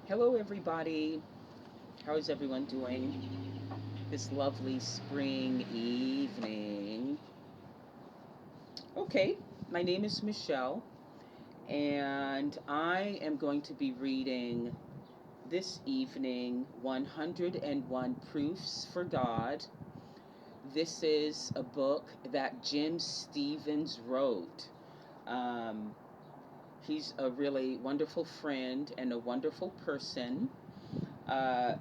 Hello, everybody. How is everyone doing this lovely spring evening? Okay, my name is Michelle, and I am going to be reading this evening 101 Proofs for God. This is a book that Jim Stevens wrote. Um, he's a really wonderful friend and a wonderful person. Uh,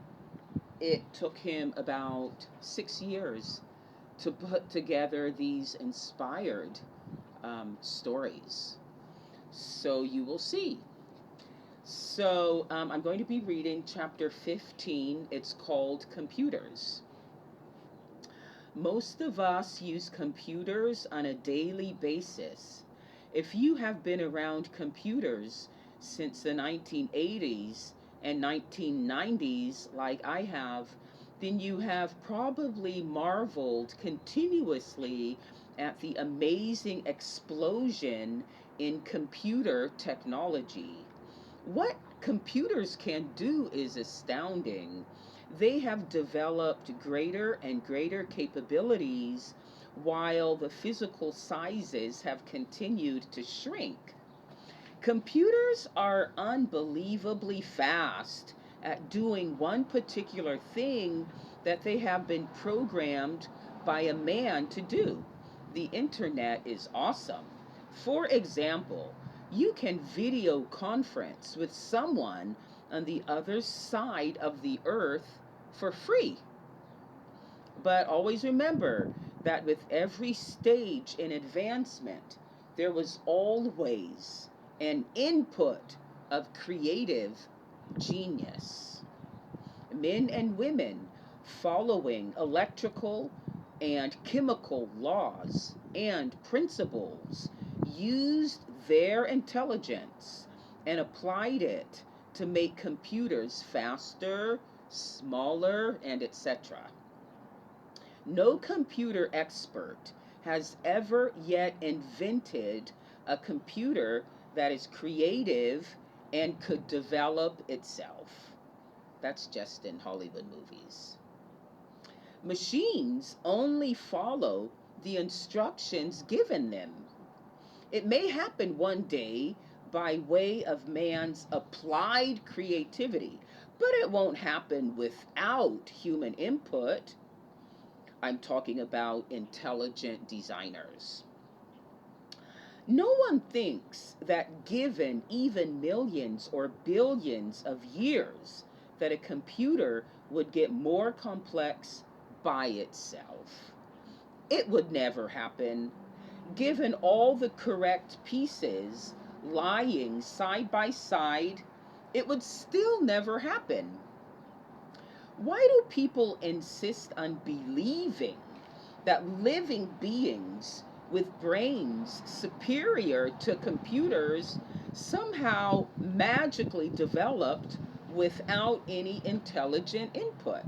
it took him about 6 years to put together these inspired stories. So you will see. So I'm going to be reading chapter 15. It's called Computers. Most of us use computers on a daily basis. If you have been around computers since the 1980s and 1990s, like I have, then you have probably marveled continuously at the amazing explosion in computer technology. What computers can do is astounding. They have developed greater and greater capabilities while the physical sizes have continued to shrink. Computers are unbelievably fast at doing one particular thing that they have been programmed by a man to do. The internet is awesome. For example, you can video conference with someone on the other side of the earth for free. But always remember that with every stage in advancement, there was always an input of creative genius. Men and women following electrical and chemical laws and principles used their intelligence and applied it to make computers faster, smaller, and etc. No computer expert has ever yet invented a computer that is creative and could develop itself. That's just in Hollywood movies. Machines only follow the instructions given them. It may happen one day by way of man's applied creativity, but it won't happen without human input. I'm talking about intelligent designers. No one thinks that given even millions or billions of years, that a computer would get more complex by itself. It would never happen. Given all the correct pieces lying side by side, it would still never happen. Why do people insist on believing that living beings with brains superior to computers somehow magically developed without any intelligent input?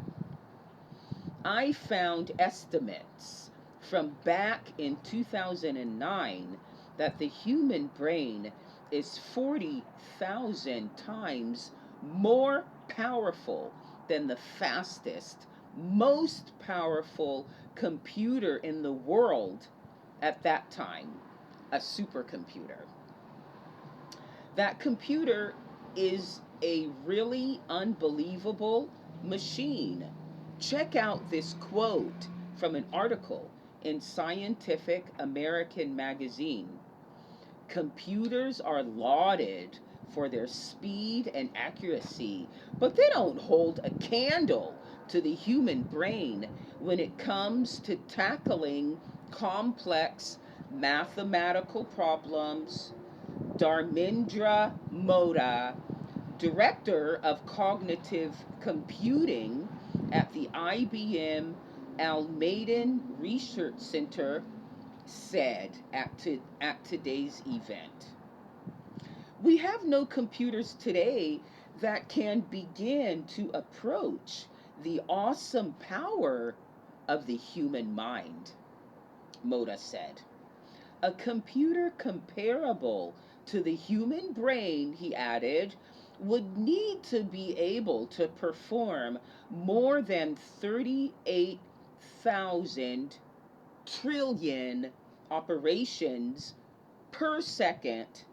I found estimates from back in 2009 that the human brain is 40,000 times more powerful than the fastest, most powerful computer in the world at that time, a supercomputer. That computer is a really unbelievable machine. Check out this quote from an article in Scientific American magazine. Computers are lauded for their speed and accuracy, but they don't hold a candle to the human brain when it comes to tackling complex mathematical problems. Dharmendra Mota, director of cognitive computing at the IBM Almaden Research Center, said at today's event. We have no computers today that can begin to approach the awesome power of the human mind, Mota said. A computer comparable to the human brain, he added, would need to be able to perform more than 38,000 trillion operations per second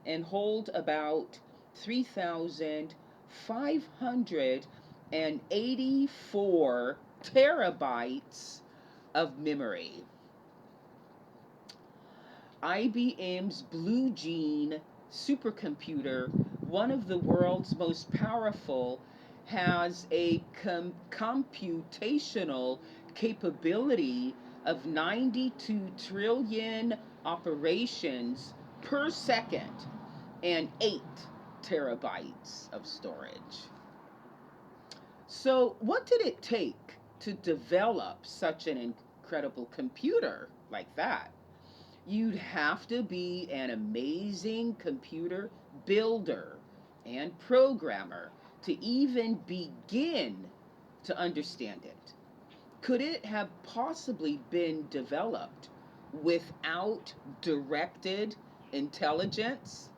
and hold about 3,584 terabytes of memory. IBM's Blue Gene supercomputer, one of the world's most powerful, has a computational capability of 92 trillion operations per second and 8 terabytes of storage. So, what did it take to develop such an incredible computer like that? You'd have to be an amazing computer builder and programmer to even begin to understand it. Could it have possibly been developed without directed intelligence?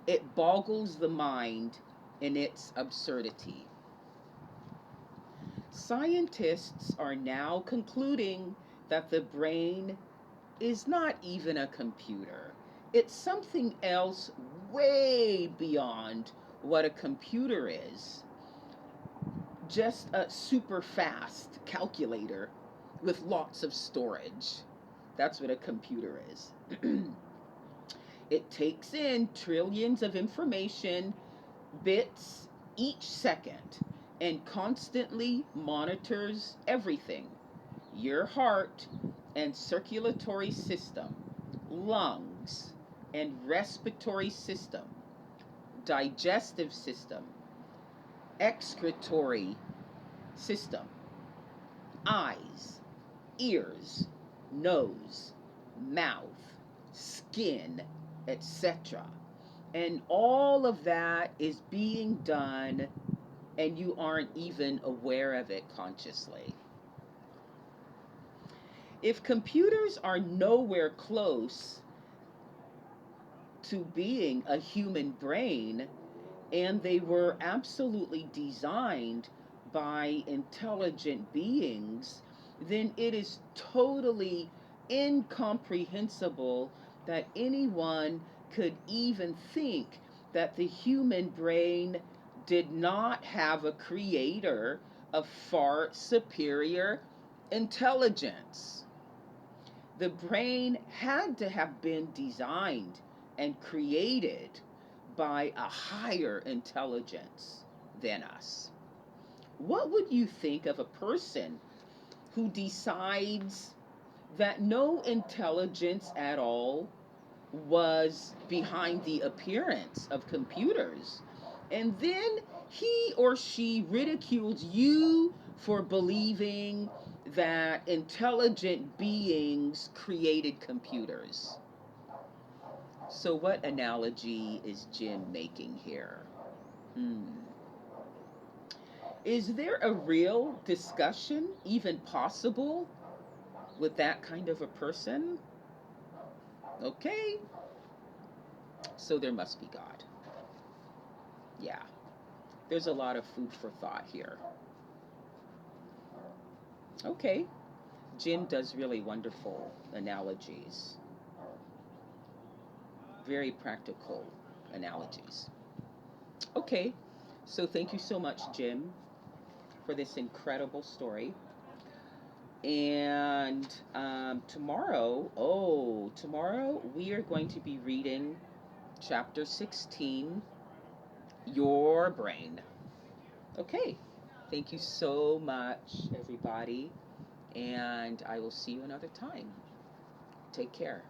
It boggles the mind in its absurdity. Scientists are now concluding that the brain is not even a computer. It's something else way beyond what a computer is. Just a super fast calculator with lots of storage. That's what a computer is. It takes in trillions of information, bits each second, and constantly monitors everything: your heart and circulatory system, lungs and respiratory system, digestive system, excretory system, eyes, ears, nose, mouth, skin, etc. And all of that is being done, and you aren't even aware of it consciously. If computers are nowhere close to being a human brain, and they were absolutely designed by intelligent beings, then it is totally incomprehensible that anyone could even think that the human brain did not have a creator of far superior intelligence. The brain had to have been designed and created by a higher intelligence than us. What would you think of a person who decides that no intelligence at all was behind the appearance of computers, and then he or she ridicules you for believing that intelligent beings created computers? So what analogy is Jim making here? Is there a real discussion even possible with that kind of a person? Okay, so there must be God. Yeah, there's a lot of food for thought here. Okay, Jim does really wonderful analogies. Very practical analogies. Okay, so thank you so much, Jim, for this incredible story. And tomorrow we are going to be reading chapter 16, Your Brain. Okay, thank you so much, everybody, and I will see you another time. Take care.